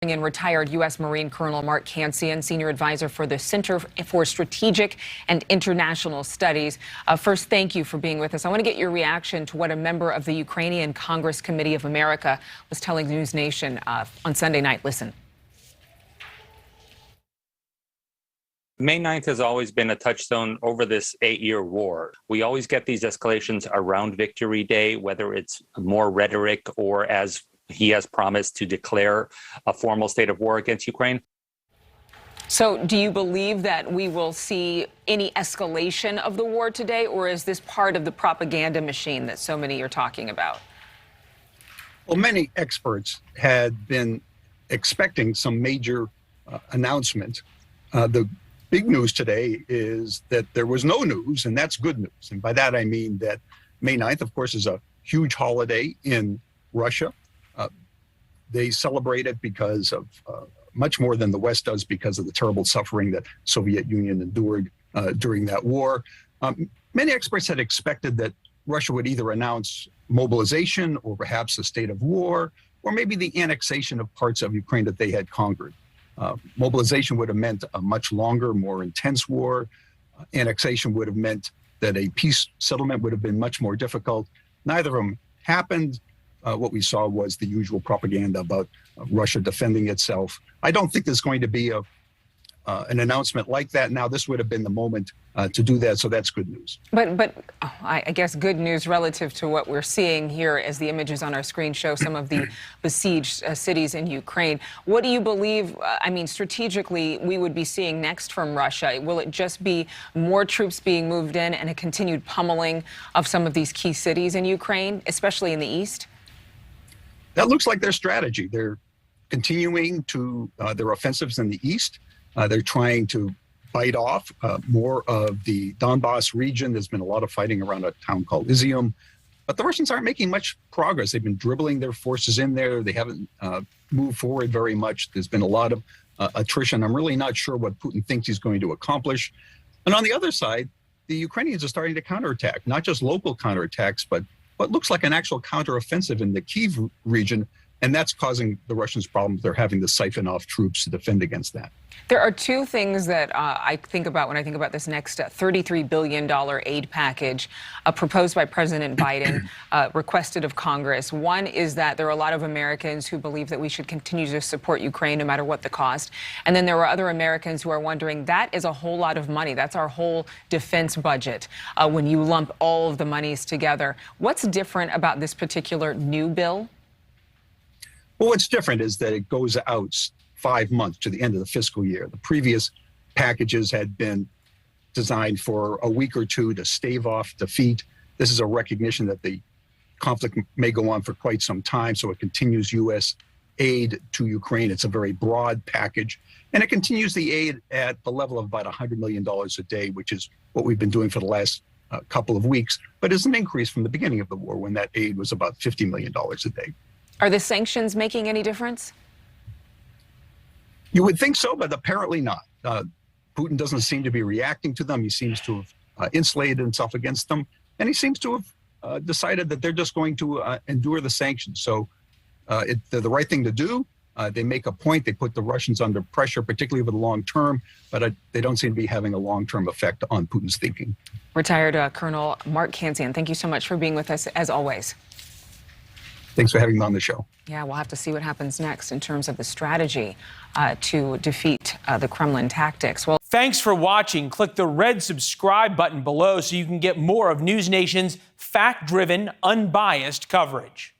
In retired U.S. Marine Colonel Mark Cancian, senior advisor for the Center for Strategic and International Studies. First, thank you for being with us. I want to get your reaction to what a member of the Ukrainian Congress Committee of America was telling NewsNation on Sunday night. Listen. May 9th has always been a touchstone over this 8-year war. We always get these escalations around Victory Day, whether it's more rhetoric or as he has promised to declare a formal state of war against Ukraine. So do you believe that we will see any escalation of the war today, or is this part of the propaganda machine that so many are talking about? Well, many experts had been expecting some major announcement. The big news today is that there was no news, and that's good news. And by that, I mean that May 9th, of course, is a huge holiday in Russia. They celebrate it because of much more than the West does because of the terrible suffering that Soviet Union endured during that war. Many experts had expected that Russia would either announce mobilization or perhaps a state of war, or maybe the annexation of parts of Ukraine that they had conquered. Mobilization would have meant a much longer, more intense war. Annexation would have meant that a peace settlement would have been much more difficult. Neither of them happened. What we saw was the usual propaganda about Russia defending itself. I don't think there's going to be an announcement like that now. This would have been the moment to do that, so that's good news. But I guess good news relative to what we're seeing here as the images on our screen show some of the besieged cities in Ukraine. What do you believe, strategically, we would be seeing next from Russia? Will it just be more troops being moved in and a continued pummeling of some of these key cities in Ukraine, especially in the east? That looks like their strategy. They're continuing to their offensives in the east. They're trying to bite off more of the Donbass region. There's been a lot of fighting around a town called Izium, but the Russians aren't making much progress. They've been dribbling their forces in there. They haven't moved forward very much. There's been a lot of attrition. I'm really not sure what Putin thinks he's going to accomplish. And on the other side, the Ukrainians are starting to counterattack, not just local counterattacks, but what looks like an actual counteroffensive in the Kyiv region, and that's causing the Russians problems. They're having to siphon off troops to defend against that. There are two things that I think about when I think about this next $33 billion aid package proposed by President Biden, requested of Congress. One is that there are a lot of Americans who believe that we should continue to support Ukraine no matter what the cost. And then there are other Americans who are wondering, that is a whole lot of money. That's our whole defense budget when you lump all of the monies together. What's different about this particular new bill? Well, what's different is that it goes out 5 months to the end of the fiscal year. The previous packages had been designed for a week or two to stave off defeat. This is a recognition that the conflict may go on for quite some time, so it continues U.S. aid to Ukraine. It's a very broad package, and it continues the aid at the level of about $100 million a day, which is what we've been doing for the last couple of weeks, but it's an increase from the beginning of the war when that aid was about $50 million a day. Are the sanctions making any difference? You would think so, but apparently not. Putin doesn't seem to be reacting to them. He seems to have insulated himself against them, and he seems to have decided that they're just going to endure the sanctions. So they're the right thing to do. They make a point. They put the Russians under pressure, particularly over the long term, but they don't seem to be having a long-term effect on Putin's thinking. Retired Colonel Mark Cancian, thank you so much for being with us, as always. Thanks for having me on the show. Yeah, we'll have to see what happens next in terms of the strategy to defeat the Kremlin tactics. Well, thanks for watching. Click the red subscribe button below so you can get more of NewsNation's fact-driven, unbiased coverage.